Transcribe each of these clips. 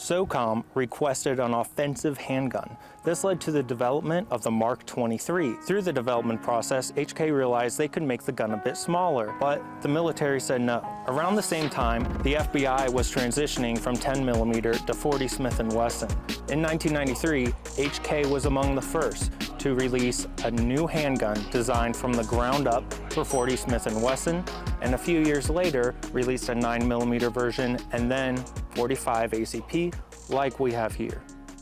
SOCOM requested an offensive handgun. This led to the development of the Mark 23. Through the development process, HK realized they could make the gun a bit smaller, but the military said no. Around the same time, the FBI was transitioning from 10mm to 40 Smith & Wesson. In 1993, HK was among the first to release a new handgun designed from the ground up for 40 Smith & Wesson, and a few years later released a 9mm version and then 45 ACP like we have here.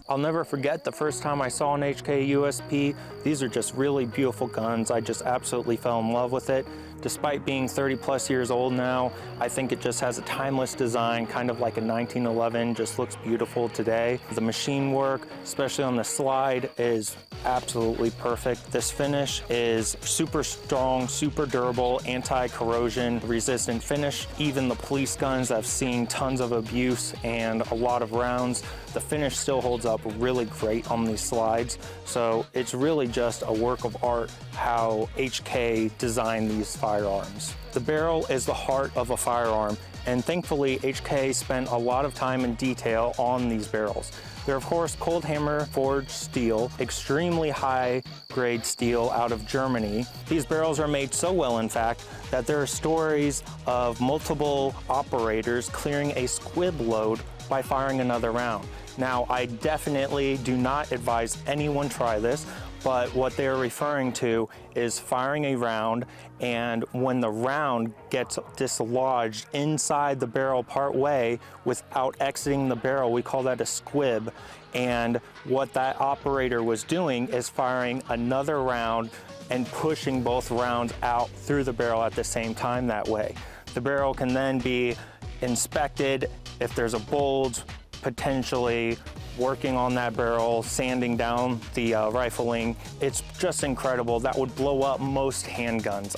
I'll never forget the first time I saw an HK USP. These are just really beautiful guns. I just absolutely fell in love with it. Despite being 30+ years old now, I think it just has a timeless design, kind of like a 1911, just looks beautiful today. The machine work, especially on the slide, is absolutely perfect. This finish is super strong, super durable, anti-corrosion resistant finish. Even the police guns have seen tons of abuse and a lot of rounds. The finish still holds up really great on these slides. So it's really just a work of art how HK designed these firearms. The barrel is the heart of a firearm, and thankfully HK spent a lot of time and detail on these barrels. They're of course cold hammer forged steel, extremely high grade steel out of Germany. These barrels are made so well, in fact, that there are stories of multiple operators clearing a squib load by firing another round. Now, I definitely do not advise anyone try this, but what they're referring to is firing a round, and when the round gets dislodged inside the barrel part way without exiting the barrel, we call that a squib. And what that operator was doing is firing another round and pushing both rounds out through the barrel at the same time that way. The barrel can then be inspected if there's a bulge, potentially working on that barrel, sanding down the rifling. It's just incredible. That would blow up most handguns.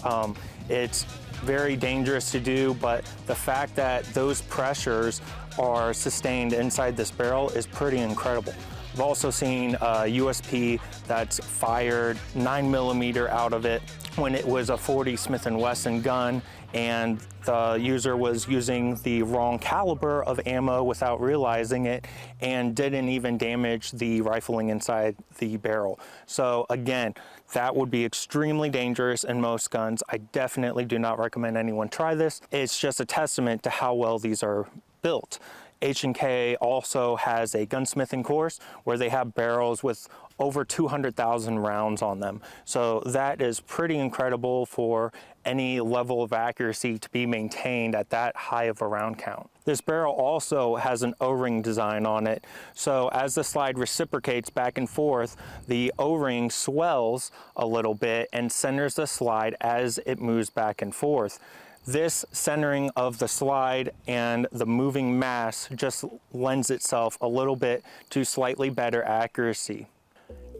It's very dangerous to do, but the fact that those pressures are sustained inside this barrel is pretty incredible. I've also seen a USP that's fired 9mm out of it when it was a 40 Smith & Wesson gun, and the user was using the wrong caliber of ammo without realizing it and didn't even damage the rifling inside the barrel. So again, that would be extremely dangerous in most guns. I definitely do not recommend anyone try this. It's just a testament to how well these are built. H&K also has a gunsmithing course where they have barrels with over 200,000 rounds on them. So that is pretty incredible for any level of accuracy to be maintained at that high of a round count. This barrel also has an O-ring design on it. So as the slide reciprocates back and forth, the O-ring swells a little bit and centers the slide as it moves back and forth. This centering of the slide and the moving mass just lends itself a little bit to slightly better accuracy.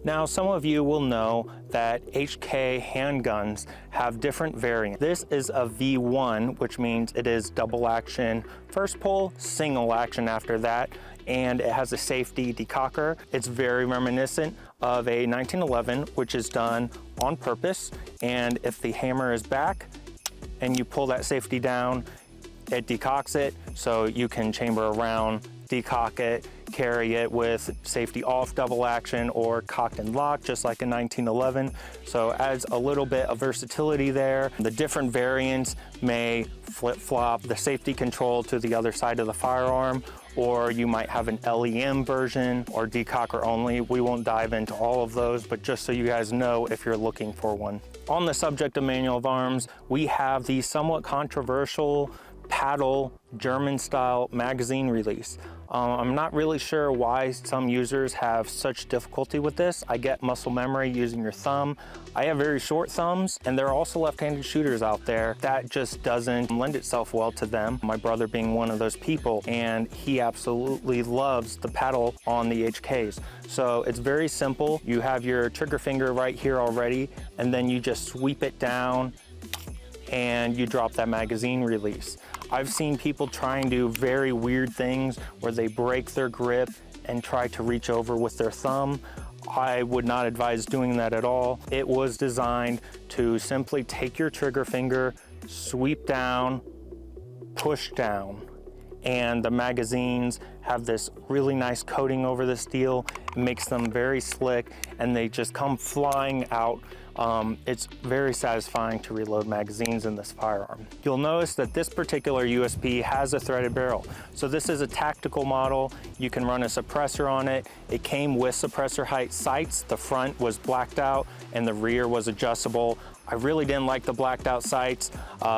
Now, some of you will know that HK handguns have different variants. This is a V1, which means it is double action first pull, single action after that, and it has a safety decocker. It's very reminiscent of a 1911, which is done on purpose, and if the hammer is back and you pull that safety down, it decocks it, so you can chamber a round, decock it, carry it with safety off double action or cocked and locked, just like a 1911. So adds a little bit of versatility there. The different variants may flip-flop the safety control to the other side of the firearm, or you might have an LEM version or decocker only. We won't dive into all of those, but just so you guys know if you're looking for one. On the subject of manual of arms, we have the somewhat controversial paddle German style magazine release. I'm not really sure why some users have such difficulty with this. I get muscle memory using your thumb. I have very short thumbs, and there are also left-handed shooters out there that just doesn't lend itself well to them. My brother being one of those people, and he absolutely loves the paddle on the HKs. So it's very simple. You have your trigger finger right here already, and then you just sweep it down and you drop that magazine release. I've seen people try and do very weird things where they break their grip and try to reach over with their thumb. I would not advise doing that at all. It was designed to simply take your trigger finger, sweep down, push down, and the magazines have this really nice coating over the steel. It makes them very slick, and they just come flying out. It's very satisfying to reload magazines in this firearm. You'll notice that this particular USP has a threaded barrel. So this is a tactical model. You can run a suppressor on it. It came with suppressor height sights. The front was blacked out and the rear was adjustable. I really didn't like the blacked out sights,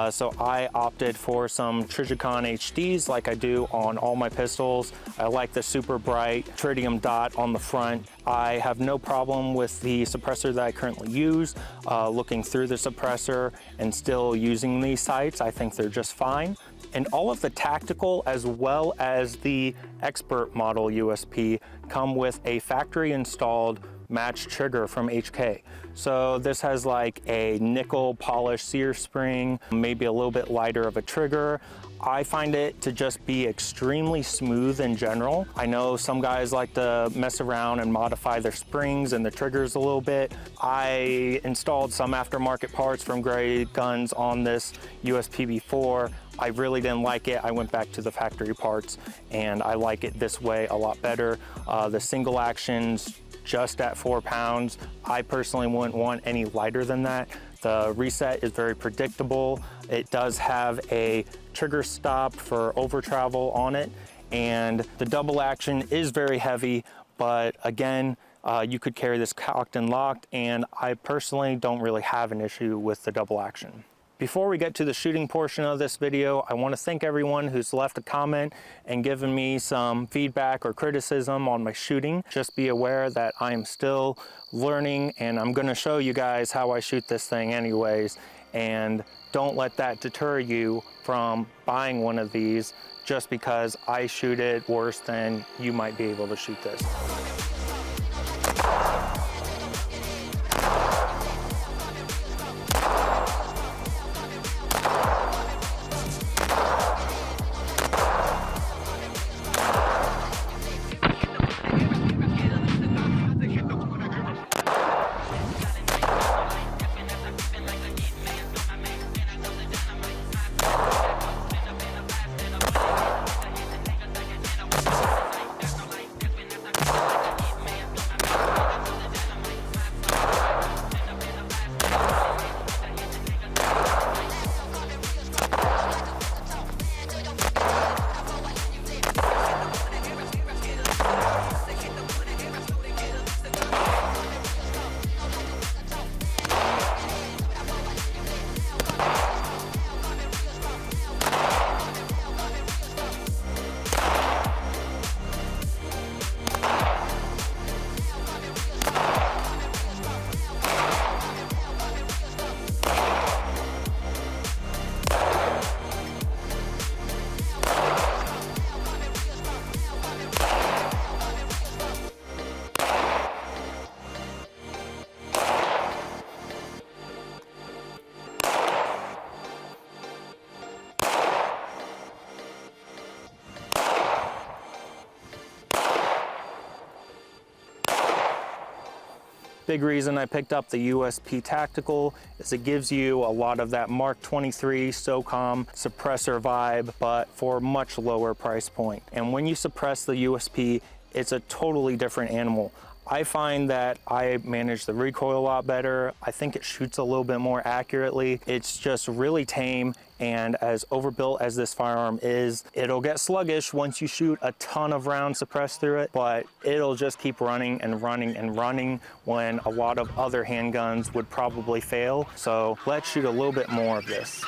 so I opted for some Trijicon HDs like I do on all my pistols. I like the super bright tritium dot on the front. I have no problem with the suppressor that I currently use. Looking through the suppressor and still using these sights, I think they're just fine. And all of the tactical as well as the expert model USP come with a factory installed match trigger from HK. So this has like a nickel polished sear spring, maybe a little bit lighter of a trigger. I find it to just be extremely smooth in general. I know some guys like to mess around and modify their springs and the triggers a little bit. I installed some aftermarket parts from Gray Guns on this USP before. I really didn't like it. I went back to the factory parts and I like it this way a lot better. The single actions just at 4 pounds. I personally wouldn't want any lighter than that. The reset is very predictable. It does have a trigger stop for over travel on it, and the double action is very heavy, but again, you could carry this cocked and locked, and I personally don't really have an issue with the double action. Before we get to the shooting portion of this video, I want to thank everyone who's left a comment and given me some feedback or criticism on my shooting. Just be aware that I'm still learning, and I'm going to show you guys how I shoot this thing anyways, and don't let that deter you from buying one of these just because I shoot it worse than you might be able to shoot this. Big reason I picked up the USP Tactical is it gives you a lot of that Mark 23 SOCOM suppressor vibe, but for a much lower price point. And when you suppress the USP, it's a totally different animal. I find that I manage the recoil a lot better. I think it shoots a little bit more accurately. It's just really tame, and as overbuilt as this firearm is, it'll get sluggish once you shoot a ton of rounds suppressed through it, but it'll just keep running and running and running when a lot of other handguns would probably fail. So let's shoot a little bit more of this.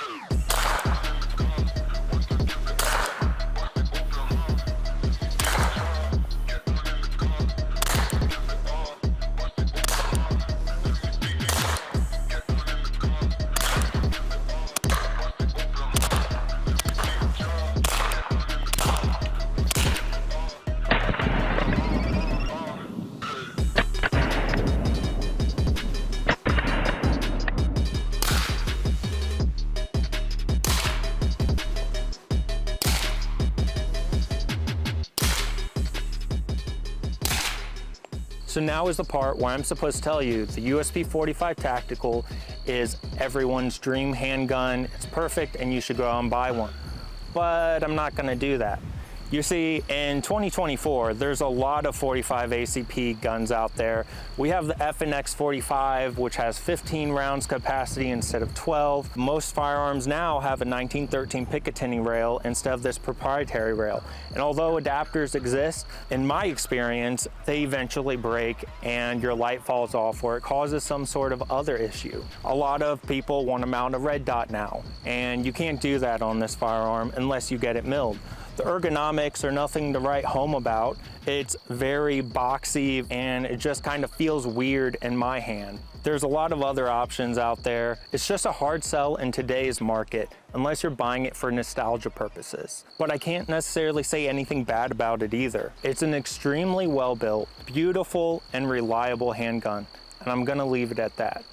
So now is the part where I'm supposed to tell you the USP 45 Tactical is everyone's dream handgun. It's perfect and you should go out and buy one. but I'm not gonna do that. You see, in 2024, there's a lot of 45 ACP guns out there. We have the FNX 45, which has 15 rounds capacity instead of 12. Most firearms now have a 1913 Picatinny rail instead of this proprietary rail. And although adapters exist, in my experience, they eventually break and your light falls off or it causes some sort of other issue. A lot of people want to mount a red dot now, and you can't do that on this firearm unless you get it milled. The ergonomics are nothing to write home about. It's very boxy and it just kind of feels weird in my hand. There's a lot of other options out there. It's just a hard sell in today's market unless you're buying it for nostalgia purposes. But I can't necessarily say anything bad about it either. It's an extremely well-built, beautiful, and reliable handgun, and I'm gonna leave it at that.